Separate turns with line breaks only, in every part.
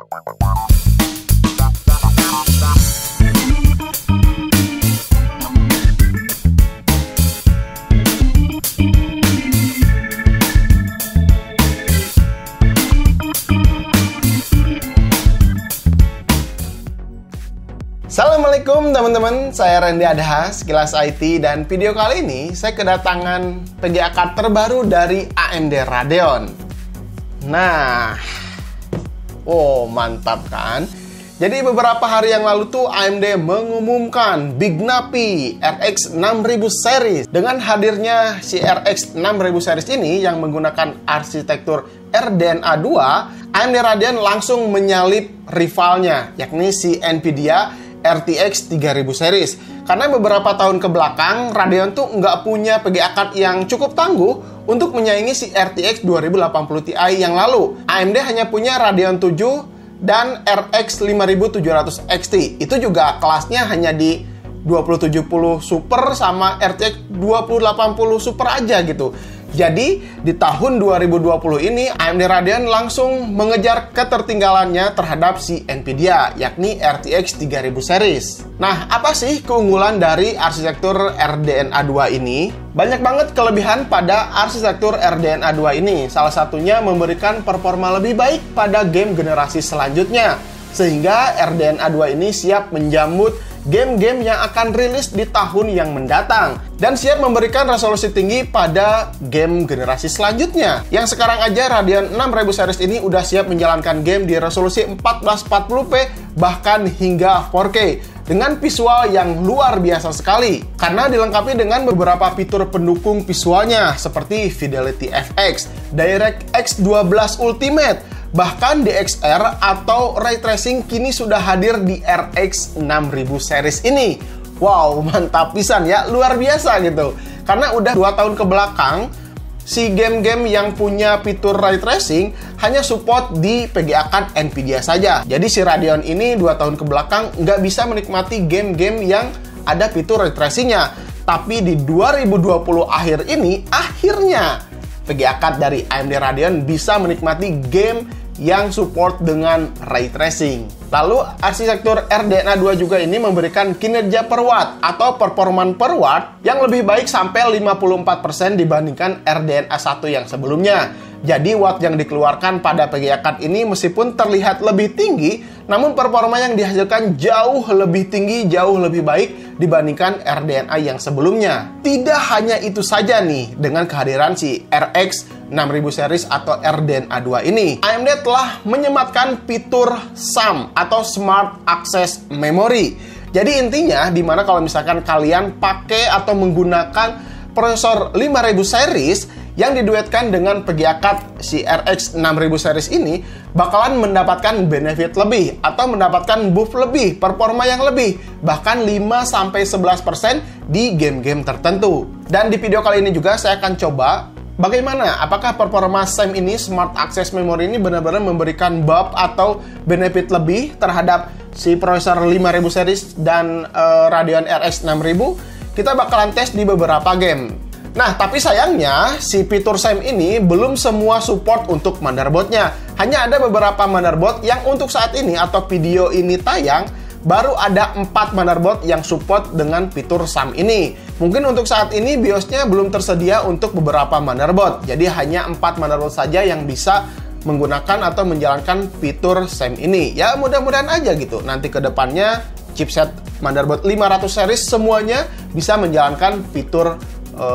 Assalamualaikum teman-teman, saya Randy Adha, Sekilas IT, dan video kali ini saya kedatangan PGA card terbaru dari AMD Radeon. Nah, mantap kan? Jadi beberapa hari yang lalu tuh AMD mengumumkan Big Napi RX 6000 series. Dengan hadirnya si RX 6000 series ini yang menggunakan arsitektur RDNA 2, AMD Radeon langsung menyalip rivalnya, yakni si Nvidia RTX 3000 series. Karena beberapa tahun ke belakang, Radeon tuh nggak punya PGA card yang cukup tangguh untuk menyaingi si RTX 2080 Ti yang lalu. AMD hanya punya Radeon 7 dan RX 5700 XT. Itu juga kelasnya hanya di 2070 Super sama RTX 2080 Super aja gitu. Jadi, di tahun 2020 ini, AMD Radeon langsung mengejar ketertinggalannya terhadap si Nvidia, yakni RTX 3000 series. Nah, apa sih keunggulan dari arsitektur RDNA 2 ini? Banyak banget kelebihan pada arsitektur RDNA 2 ini. Salah satunya memberikan performa lebih baik pada game generasi selanjutnya. Sehingga RDNA 2 ini siap menjambut game-game yang akan rilis di tahun yang mendatang dan siap memberikan resolusi tinggi pada game generasi selanjutnya. Yang sekarang aja Radeon 6000 series ini udah siap menjalankan game di resolusi 1440p bahkan hingga 4K dengan visual yang luar biasa sekali karena dilengkapi dengan beberapa fitur pendukung visualnya seperti Fidelity FX, DirectX 12 Ultimate, bahkan DXR atau Ray Tracing kini sudah hadir di RX 6000 series ini. Wow, mantap pisan ya, luar biasa gitu. Karena udah 2 tahun ke belakang, si game-game yang punya fitur Ray Tracing hanya support di PGA card Nvidia saja. Jadi si Radeon ini 2 tahun ke belakang nggak bisa menikmati game-game yang ada fitur Ray Tracing-nya. Tapi di 2020 akhir ini, akhirnya PGA card dari AMD Radeon bisa menikmati game yang support dengan Ray Tracing. Lalu, arsitektur RDNA 2 juga ini memberikan kinerja per watt atau performan per watt yang lebih baik sampai 54% dibandingkan RDNA 1 yang sebelumnya. Jadi, watt yang dikeluarkan pada PGA card ini meskipun terlihat lebih tinggi, namun performa yang dihasilkan jauh lebih tinggi, jauh lebih baik dibandingkan RDNA yang sebelumnya. Tidak hanya itu saja nih, dengan kehadiran si RX 6000 series atau RDNA 2 ini, AMD telah menyematkan fitur SAM atau Smart Access Memory. Jadi intinya, dimana kalau misalkan kalian pakai atau menggunakan prosesor 5000 series yang diduetkan dengan PGA card si RX 6000 series ini, bakalan mendapatkan benefit lebih atau mendapatkan buff lebih, performa yang lebih, bahkan 5-11% di game-game tertentu. Dan di video kali ini juga saya akan coba bagaimana, apakah performa SAM ini, Smart Access Memory ini benar-benar memberikan buff atau benefit lebih terhadap si prosesor 5000 series dan Radeon RX 6000. Kita bakalan tes di beberapa game. Nah, tapi sayangnya si fitur SAM ini belum semua support untuk motherboardnya. Hanya ada beberapa motherboard yang untuk saat ini atau video ini tayang, baru ada 4 motherboard yang support dengan fitur SAM ini. Mungkin untuk saat ini BIOSnya belum tersedia untuk beberapa motherboard. Jadi hanya 4 motherboard saja yang bisa menggunakan atau menjalankan fitur SAM ini. Ya mudah-mudahan aja gitu. Nanti ke depannya chipset motherboard 500 series semuanya bisa menjalankan fitur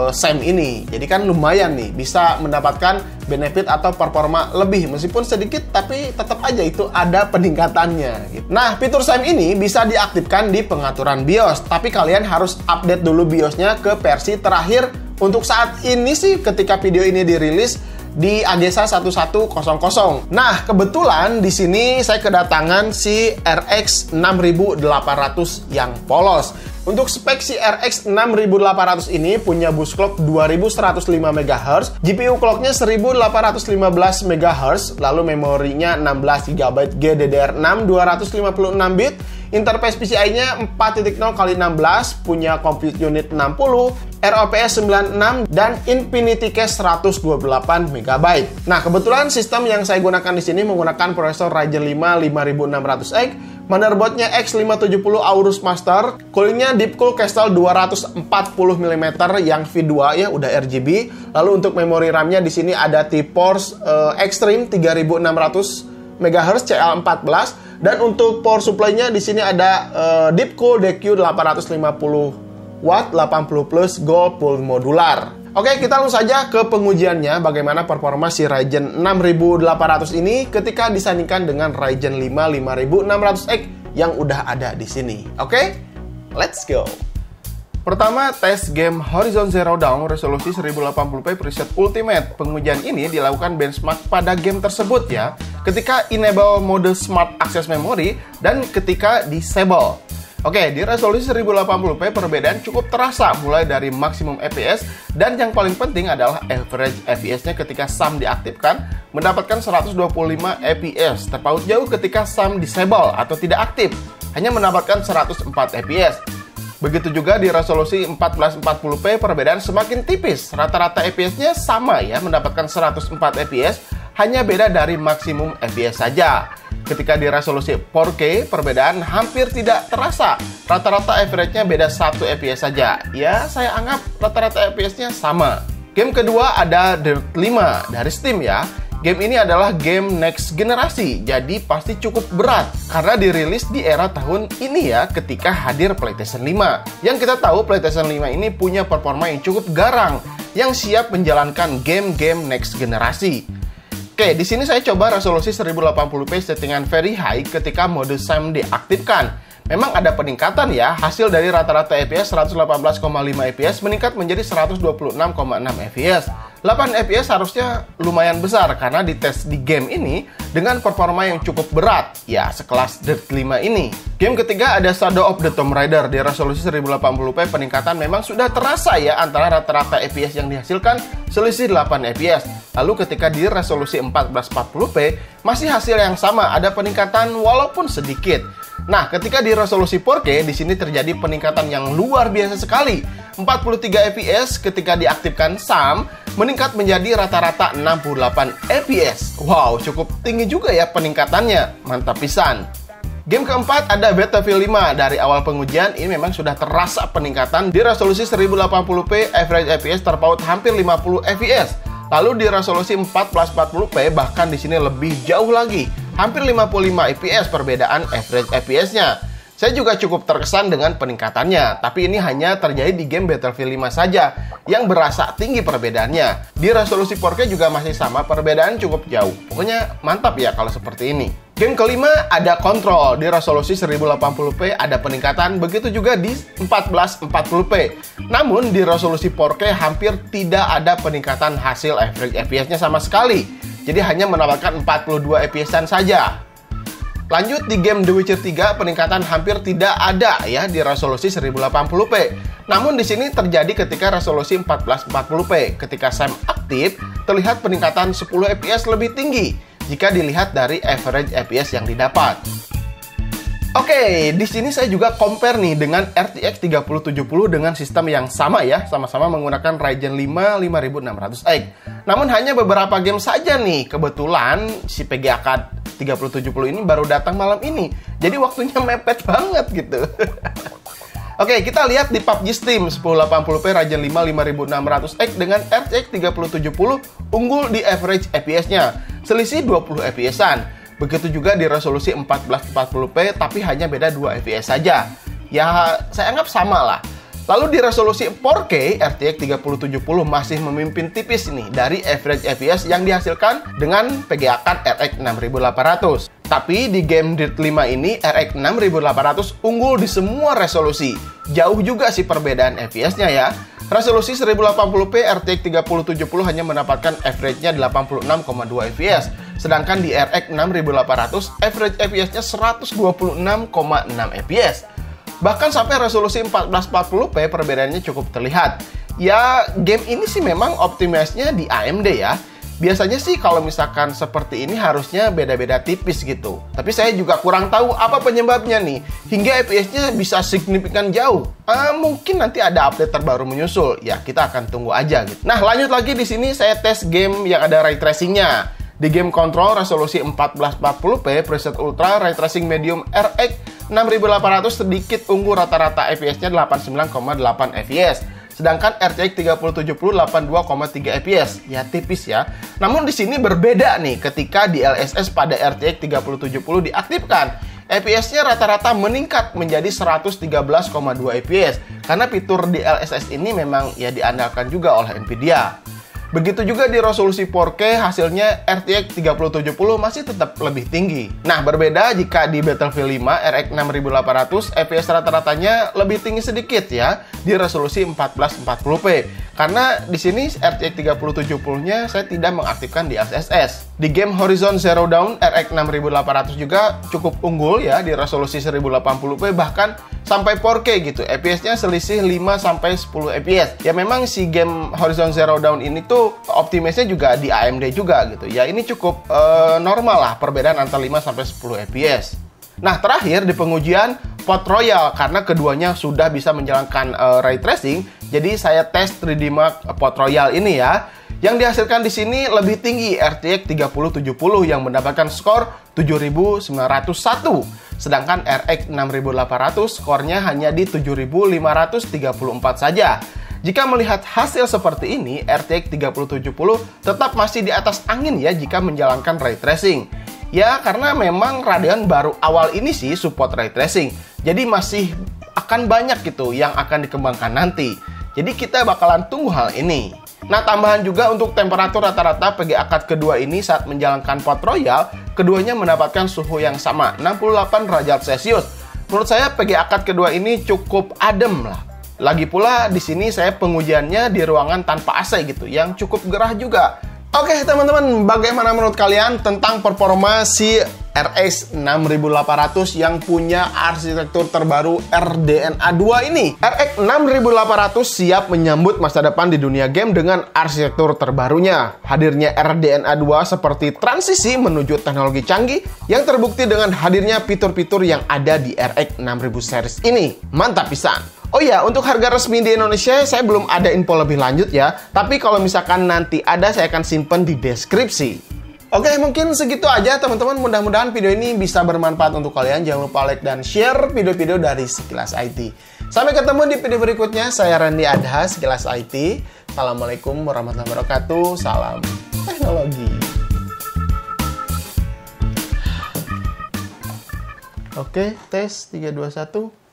SAM ini. Jadi kan lumayan nih, bisa mendapatkan benefit atau performa lebih meskipun sedikit, tapi tetap aja itu ada peningkatannya gitu. Nah, fitur SAM ini bisa diaktifkan di pengaturan BIOS, tapi kalian harus update dulu BIOSnya ke versi terakhir. Untuk saat ini sih, ketika video ini dirilis di AGESA 1100. Nah, kebetulan di sini saya kedatangan si RX 6800 yang polos. Untuk spek si RX 6800 ini punya bus clock 2105 MHz, GPU clocknya 1815 MHz, lalu memorinya 16 GB GDDR6 256 bit, interface PCI-nya 4.0x16, punya compute unit 60, ROPS 96, dan Infinity Cache 128 MB. Nah, kebetulan sistem yang saya gunakan di sini menggunakan prosesor Ryzen 5 5600X, motherboardnya X570 Aorus Master, coolingnya Deepcool Crystal 240 mm yang V2 ya, udah RGB. Lalu untuk memori RAM-nya di sini ada T-Force Extreme 3600 MHz CL14, dan untuk power supply-nya di sini ada Deepcool DQ 850 Watt 80 plus Gold full modular. Oke, kita langsung saja ke pengujiannya bagaimana performa si Ryzen 6800 ini ketika disandingkan dengan Ryzen 5 5600X yang udah ada di sini. Oke, let's go. Pertama, tes game Horizon Zero Dawn resolusi 1080p preset Ultimate. Pengujian ini dilakukan benchmark pada game tersebut ya, ketika enable mode Smart Access Memory dan ketika disable. Oke, di resolusi 1080p perbedaan cukup terasa mulai dari maksimum FPS, dan yang paling penting adalah average FPS-nya ketika SAM diaktifkan mendapatkan 125 FPS, terpaut jauh ketika SAM disable atau tidak aktif, hanya mendapatkan 104 FPS. Begitu juga di resolusi 1440p perbedaan semakin tipis, rata-rata FPS-nya sama ya, mendapatkan 104 FPS, hanya beda dari maksimum FPS saja. Ketika di resolusi 4K, perbedaan hampir tidak terasa. Rata-rata average-nya beda 1 FPS saja. Ya, saya anggap rata-rata FPS-nya sama. Game kedua ada Dirt 5 dari Steam ya. Game ini adalah game next generasi, jadi pasti cukup berat karena dirilis di era tahun ini ya, ketika hadir PlayStation 5. Yang kita tahu PlayStation 5 ini punya performa yang cukup garang, yang siap menjalankan game-game next generasi. Oke, di sini saya coba resolusi 1080p settingan very high ketika mode SAM diaktifkan. Memang ada peningkatan ya, hasil dari rata-rata FPS 118,5 FPS meningkat menjadi 126,6 FPS. 8 FPS harusnya lumayan besar karena dites di game ini dengan performa yang cukup berat, ya sekelas Dirt 5 ini. Game ketiga ada Shadow of the Tomb Raider di resolusi 1080p peningkatan memang sudah terasa ya antara rata-rata FPS yang dihasilkan selisih 8 FPS. Lalu ketika di resolusi 1440p masih hasil yang sama, ada peningkatan walaupun sedikit. Nah, ketika di resolusi 4K di sini terjadi peningkatan yang luar biasa sekali. 43 FPS ketika diaktifkan SAM meningkat menjadi rata-rata 68 FPS. Wow, cukup tinggi juga ya peningkatannya. Mantap pisan. Game keempat ada Battlefield 5. Dari awal pengujian ini memang sudah terasa peningkatan. Di resolusi 1080p average FPS terpaut hampir 50 FPS. Lalu di resolusi 1440p bahkan di sini lebih jauh lagi, hampir 55 FPS perbedaan average FPS-nya. Saya juga cukup terkesan dengan peningkatannya, tapi ini hanya terjadi di game Battlefield 5 saja yang berasa tinggi perbedaannya. Di resolusi 4K juga masih sama, perbedaan cukup jauh. Pokoknya mantap ya kalau seperti ini. Game kelima ada Control. Di resolusi 1080p ada peningkatan, begitu juga di 1440p. Namun di resolusi 4K hampir tidak ada peningkatan hasil average FPS-nya sama sekali. Jadi hanya mendapatkan 42 FPS-an saja. Lanjut di game The Witcher 3, peningkatan hampir tidak ada ya di resolusi 1080p. Namun di sini terjadi ketika resolusi 1440p. Ketika SAM aktif, terlihat peningkatan 10 FPS lebih tinggi jika dilihat dari average FPS yang didapat. Oke, di sini saya juga compare nih dengan RTX 3070 dengan sistem yang sama ya, sama-sama menggunakan Ryzen 5 5600X. Namun hanya beberapa game saja nih, kebetulan si PGA Card 3070 ini baru datang malam ini, jadi waktunya mepet banget gitu. Oke, kita lihat di PUBG Steam 1080p Ryzen 5 5600X dengan RTX 3070 unggul di average FPS-nya, selisih 20 FPS-an. Begitu juga di resolusi 1440p, tapi hanya beda 2 FPS saja. Ya, saya anggap sama lah. Lalu di resolusi 4K, RTX 3070 masih memimpin tipis nih dari average FPS yang dihasilkan dengan PGA Card RX 6800. Tapi di game Dirt 5 ini, RX 6800 unggul di semua resolusi. Jauh juga sih perbedaan FPS-nya ya. Resolusi 1080p RTX 3070 hanya mendapatkan average-nya 86,2 FPS. Sedangkan di RX 6800, average FPS-nya 126,6 FPS. Bahkan sampai resolusi 1440p perbedaannya cukup terlihat. Ya, game ini sih memang optimasinya di AMD ya. Biasanya sih kalau misalkan seperti ini harusnya beda-beda tipis gitu. Tapi saya juga kurang tahu apa penyebabnya nih. Hingga FPS-nya bisa signifikan jauh. Mungkin nanti ada update terbaru menyusul. Ya, kita akan tunggu aja gitu. Nah, lanjut lagi di sini saya tes game yang ada ray tracing-nya. Di game Control resolusi 1440p preset Ultra ray tracing medium RX 6800 sedikit unggul, rata-rata FPS-nya 89,8 fps. Sedangkan RTX 3070 82,3 fps. Ya tipis ya. Namun di sini berbeda nih ketika DLSS pada RTX 3070 diaktifkan. FPS-nya rata-rata meningkat menjadi 113,2 fps karena fitur DLSS ini memang ya diandalkan juga oleh Nvidia. Begitu juga di resolusi 4K hasilnya RTX 3070 masih tetap lebih tinggi. Nah, berbeda jika di Battlefield 5 RX 6800 FPS rata-ratanya lebih tinggi sedikit ya di resolusi 1440p. Karena di sini RTX 3070-nya saya tidak mengaktifkan DLSS. Di game Horizon Zero Dawn RX 6800 juga cukup unggul ya di resolusi 1080p bahkan sampai 4K gitu. FPS-nya selisih 5-10 fps. Ya memang si game Horizon Zero Dawn ini tuh optimisnya juga di AMD juga gitu. Ya ini cukup normal lah perbedaan antara 5-10 fps. Nah, terakhir di pengujian Port Royal karena keduanya sudah bisa menjalankan ray tracing, jadi saya tes 3D Mark Port Royal ini ya. Yang dihasilkan di sini lebih tinggi RTX 3070 yang mendapatkan skor 7901. Sedangkan RX 6800 skornya hanya di 7534 saja. Jika melihat hasil seperti ini, RTX 3070 tetap masih di atas angin ya jika menjalankan ray tracing. Ya, karena memang Radeon baru awal ini sih support ray tracing. Jadi masih akan banyak gitu yang akan dikembangkan nanti. Jadi kita bakalan tunggu hal ini. Nah, tambahan juga untuk temperatur rata-rata PGA card kedua ini saat menjalankan Port Royal, keduanya mendapatkan suhu yang sama, 68 derajat Celcius. Menurut saya PGA card kedua ini cukup adem lah. Lagi pula di sini saya pengujiannya di ruangan tanpa AC gitu, yang cukup gerah juga. Oke teman-teman, bagaimana menurut kalian tentang performa si RX 6800 yang punya arsitektur terbaru RDNA 2 ini? RX 6800 siap menyambut masa depan di dunia game dengan arsitektur terbarunya. Hadirnya RDNA 2 seperti transisi menuju teknologi canggih yang terbukti dengan hadirnya fitur-fitur yang ada di RX 6000 series ini. Mantap pisan! Oh ya, untuk harga resmi di Indonesia saya belum ada info lebih lanjut ya. Tapi kalau misalkan nanti ada, saya akan simpen di deskripsi. Oke, mungkin segitu aja teman-teman. Mudah-mudahan video ini bisa bermanfaat untuk kalian. Jangan lupa like dan share video-video dari Sekilas IT. Sampai ketemu di video berikutnya. Saya Randy Adha, Sekilas IT. Assalamualaikum warahmatullahi wabarakatuh. Salam teknologi. Oke, tes 3, 2, 1.